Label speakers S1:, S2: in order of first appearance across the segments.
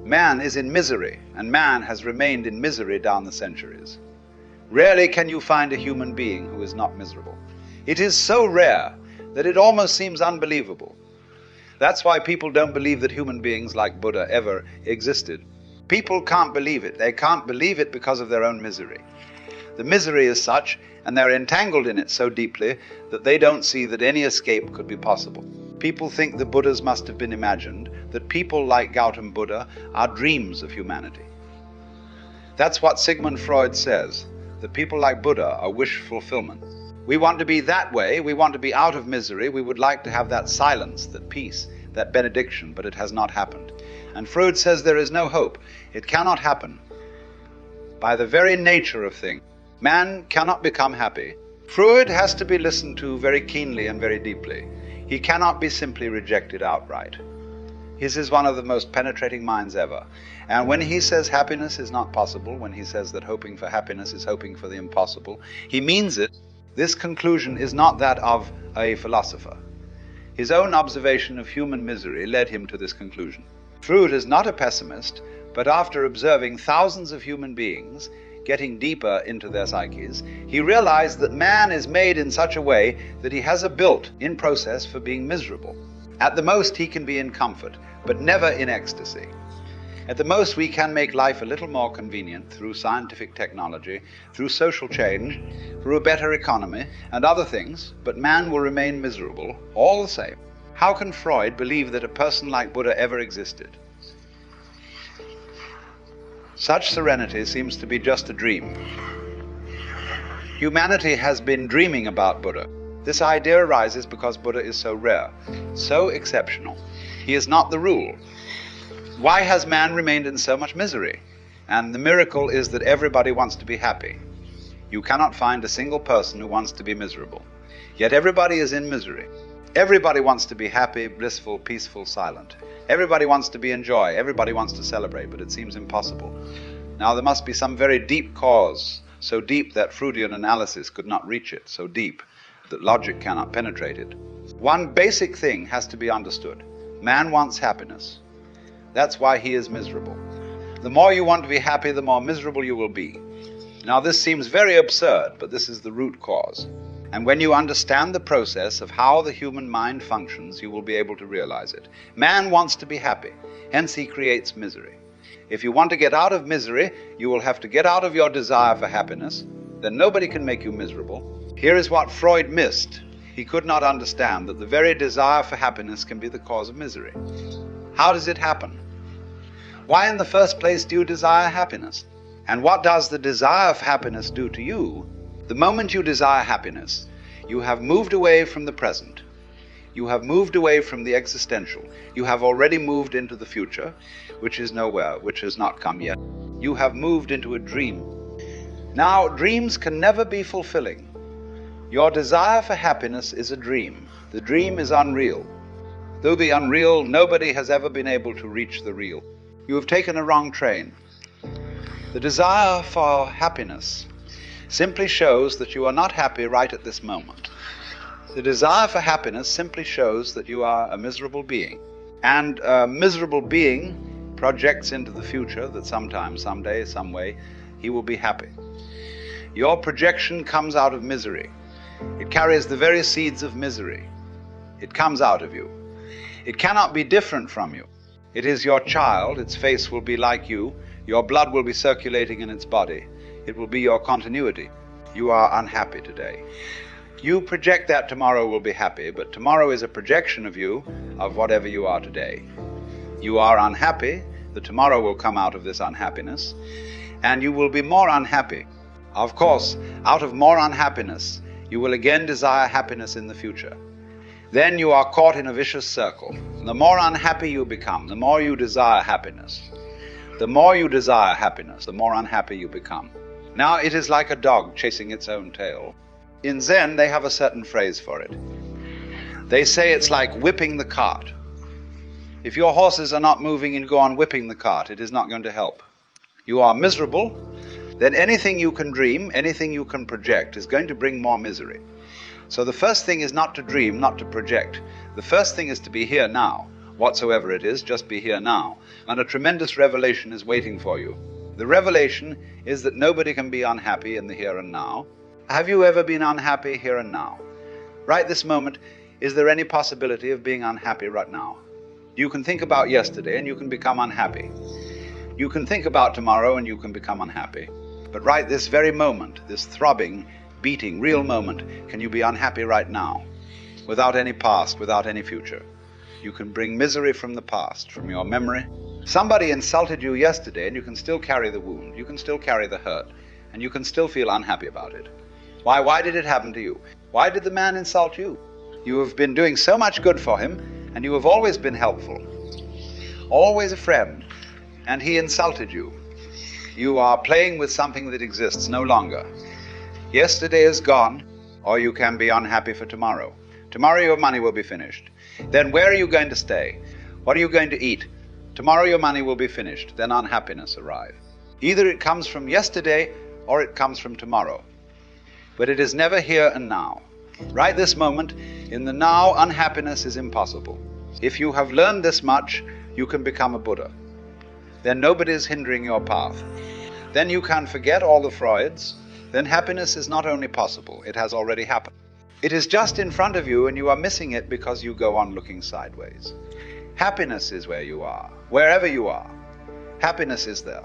S1: Man is in misery, and man has remained in misery down the centuries. Rarely can you find a human being who is not miserable. It is so rare that it almost seems unbelievable. That's why people don't believe that human beings like Buddha ever existed. People can't believe it. They can't believe it because of their own misery. The misery is such, and they're entangled in it so deeply, that they don't see that any escape could be possible. People think the Buddhas must have been imagined, that people like Gautam Buddha are dreams of humanity. That's what Sigmund Freud says, that people like Buddha are wish fulfillment. We want to be that way, we want to be out of misery, we would like to have that silence, that peace, that benediction, but it has not happened. And Freud says there is no hope. It cannot happen. By the very nature of things, man cannot become happy. Freud has to be listened to very keenly and very deeply. He cannot be simply rejected outright. His is one of the most penetrating minds ever. And when he says happiness is not possible, when he says that hoping for happiness is hoping for the impossible, he means it. This conclusion is not that of a philosopher. His own observation of human misery led him to this conclusion. Freud is not a pessimist, but after observing thousands of human beings, getting deeper into their psyches, he realized that man is made in such a way that he has a built-in process for being miserable. At the most, he can be in comfort, but never in ecstasy. At the most, we can make life a little more convenient through scientific technology, through social change, through a better economy, and other things, but man will remain miserable all the same. How can Freud believe that a person like Buddha ever existed? Such serenity seems to be just a dream. Humanity has been dreaming about Buddha. This idea arises because Buddha is so rare, so exceptional. He is not the rule. Why has man remained in so much misery? And the miracle is that everybody wants to be happy. You cannot find a single person who wants to be miserable. Yet everybody is in misery. Everybody wants to be happy, blissful, peaceful, silent. Everybody wants to be in joy. Everybody wants to celebrate, but it seems impossible. Now there must be some very deep cause, so deep that Freudian analysis could not reach it, so deep that logic cannot penetrate it. One basic thing has to be understood. Man wants happiness. That's why he is miserable. The more you want to be happy, the more miserable you will be. Now this seems very absurd, but this is the root cause. And when you understand the process of how the human mind functions, you will be able to realize it. Man wants to be happy, hence he creates misery. If you want to get out of misery, you will have to get out of your desire for happiness. Then nobody can make you miserable. Here is what Freud missed. He could not understand that the very desire for happiness can be the cause of misery. How does it happen? Why in the first place do you desire happiness? And what does the desire of happiness do to you? The moment you desire happiness, you have moved away from the present. You have moved away from the existential. You have already moved into the future, which is nowhere, which has not come yet. You have moved into a dream. Now, dreams can never be fulfilling. Your desire for happiness is a dream. The dream is unreal. Though the unreal, nobody has ever been able to reach the real. You have taken a wrong train. The desire for happiness simply shows that you are not happy right at this moment. The desire for happiness simply shows that you are a miserable being. And a miserable being projects into the future that sometime, someday, some way, he will be happy. Your projection comes out of misery. It carries the very seeds of misery. It comes out of you. It cannot be different from you. It is your child. Its face will be like you. Your blood will be circulating in its body. It will be your continuity. You are unhappy today. You project that tomorrow will be happy, but tomorrow is a projection of you, of whatever you are today. You are unhappy. The tomorrow will come out of this unhappiness, and you will be more unhappy. Of course, out of more unhappiness, you will again desire happiness in the future. Then you are caught in a vicious circle. The more unhappy you become, the more you desire happiness. The more you desire happiness, the more unhappy you become. Now it is like a dog chasing its own tail. In Zen, they have a certain phrase for it. They say it's like whipping the cart. If your horses are not moving and go on whipping the cart, it is not going to help. You are miserable, then anything you can dream, anything you can project is going to bring more misery. So the first thing is not to dream, not to project. The first thing is to be here now. whatsoever it is, just be here now. And a tremendous revelation is waiting for you. The revelation is that nobody can be unhappy in the here and now. Have you ever been unhappy here and now? Right this moment, is there any possibility of being unhappy right now? You can think about yesterday and you can become unhappy. You can think about tomorrow and you can become unhappy. But right this very moment, this throbbing, beating, real moment, can you be unhappy right now? Without any past, without any future. You can bring misery from the past, from your memory. Somebody insulted you yesterday and you can still carry the wound, you can still carry the hurt, and you can still feel unhappy about it. Why? Why did it happen to you? Why did the man insult you? You have been doing so much good for him, and you have always been helpful, always a friend, and he insulted you. You are playing with something that exists no longer. Yesterday is gone, or you can be unhappy for tomorrow. Tomorrow your money will be finished. Then where are you going to stay? What are you going to eat? Tomorrow your money will be finished. Then unhappiness arrives. Either it comes from yesterday or it comes from tomorrow. But it is never here and now. Right this moment, in the now, unhappiness is impossible. If you have learned this much, you can become a Buddha. Then nobody is hindering your path. Then you can forget all the Freuds. Then happiness is not only possible, it has already happened. It is just in front of you and you are missing it because you go on looking sideways. Happiness is where you are, wherever you are. Happiness is there.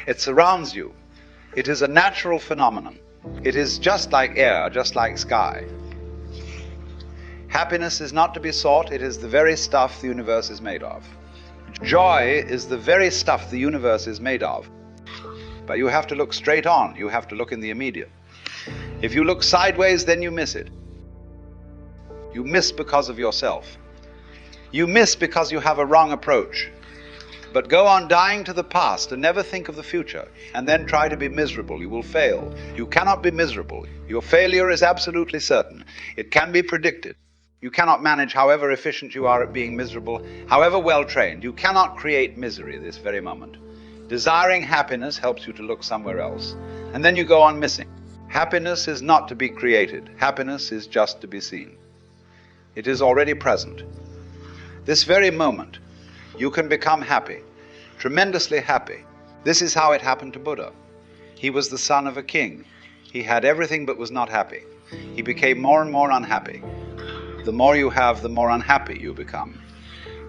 S1: It surrounds you. It is a natural phenomenon. It is just like air, just like sky. Happiness is not to be sought, it is the very stuff the universe is made of. Joy is the very stuff the universe is made of. But you have to look straight on, you have to look in the immediate. If you look sideways, then you miss it. You miss because of yourself. You miss because you have a wrong approach. But go on dying to the past and never think of the future, and then try to be miserable. You will fail. You cannot be miserable. Your failure is absolutely certain. It can be predicted. You cannot manage, however efficient you are at being miserable, however well trained. You cannot create misery this very moment. Desiring happiness helps you to look somewhere else, and then you go on missing. Happiness is not to be created. Happiness is just to be seen. It is already present. This very moment, you can become happy, tremendously happy. This is how it happened to Buddha. He was the son of a king. He had everything but was not happy. He became more and more unhappy. The more you have, the more unhappy you become.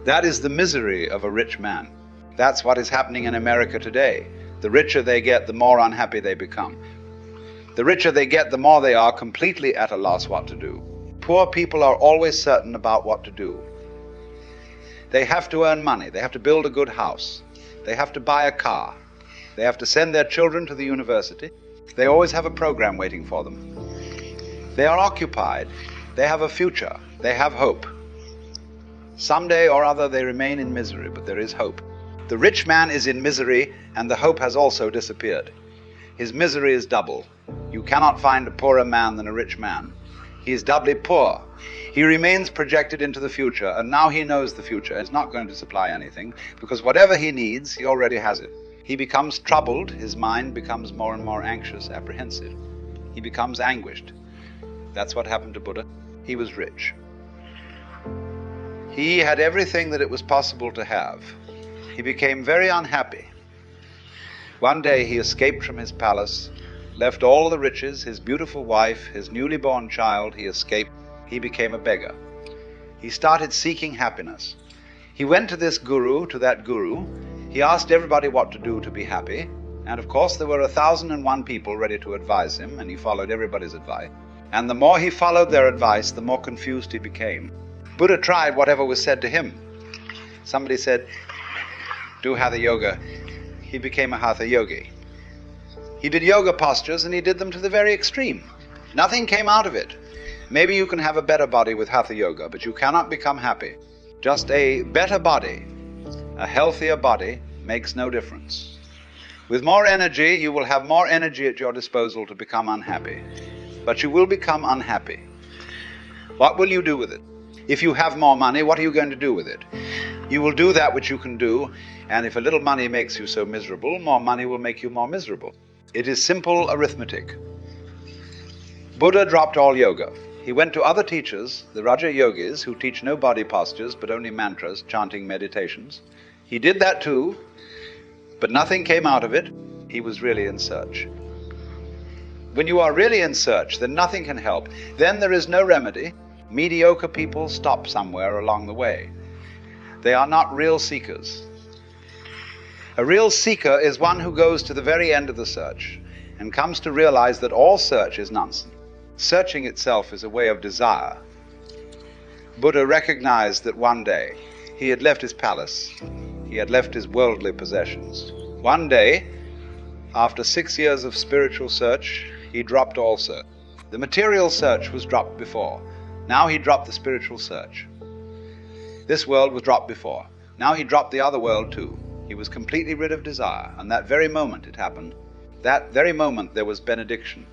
S1: That is the misery of a rich man. That's what is happening in America today. The richer they get, the more unhappy they become. The richer they get, the more they are completely at a loss what to do. Poor people are always certain about what to do. They have to earn money, they have to build a good house, they have to buy a car, they have to send their children to the university. They always have a program waiting for them. They are occupied, they have a future, they have hope. Someday or other they remain in misery, but there is hope. The rich man is in misery and the hope has also disappeared. His misery is double. You cannot find a poorer man than a rich man. He is doubly poor. He remains projected into the future, and now he knows the future is not going to supply anything, because whatever he needs, he already has it. He becomes troubled, his mind becomes more and more anxious, apprehensive. He becomes anguished. That's what happened to Buddha. He was rich. He had everything that it was possible to have. He became very unhappy. One day he escaped from his palace, left all the riches, his beautiful wife, his newly born child. He escaped. He became a beggar. He started seeking happiness. He went to this guru, to that guru. He asked everybody what to do to be happy. And of course there were 1,001 people ready to advise him, and he followed everybody's advice. And the more he followed their advice, the more confused he became. Buddha tried whatever was said to him. Somebody said, do hatha yoga. He became a hatha yogi. He did yoga postures and he did them to the very extreme. Nothing came out of it. Maybe you can have a better body with hatha yoga, but you cannot become happy. Just a better body, a healthier body, makes no difference. With more energy, you will have more energy at your disposal to become unhappy. But you will become unhappy. What will you do with it? If you have more money, what are you going to do with it? You will do that which you can do, and if a little money makes you so miserable, more money will make you more miserable. It is simple arithmetic. Buddha dropped all yoga. He went to other teachers, the Raja Yogis, who teach no body postures but only mantras, chanting meditations. He did that too, but nothing came out of it. He was really in search. When you are really in search, then nothing can help. Then there is no remedy. Mediocre people stop somewhere along the way. They are not real seekers. A real seeker is one who goes to the very end of the search and comes to realize that all search is nonsense. Searching itself is a way of desire. Buddha recognized that one day he had left his palace, he had left his worldly possessions. One day, after 6 years of spiritual search, he dropped all search. The material search was dropped before. Now he dropped the spiritual search. This world was dropped before. Now he dropped the other world too. He was completely rid of desire, and that very moment it happened. That very moment there was benediction.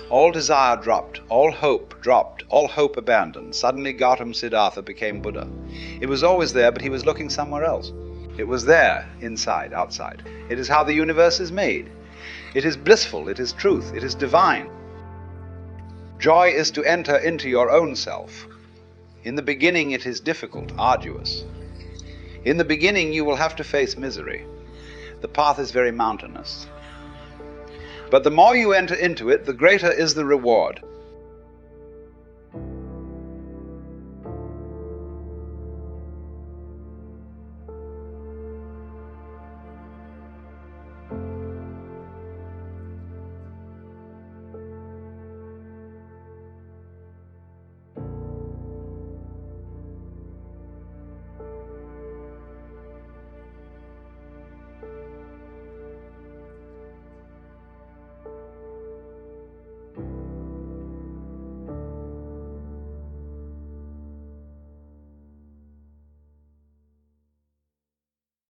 S1: All desire dropped, all hope dropped, all hope abandoned. Suddenly Gautam Siddhartha became Buddha. It was always there, but he was looking somewhere else. It was there, inside, outside. It is how the universe is made. It is blissful, it is truth, it is divine. Joy is to enter into your own self. In the beginning it is difficult, arduous. In the beginning you will have to face misery. The path is very mountainous. But the more you enter into it, the greater is the reward.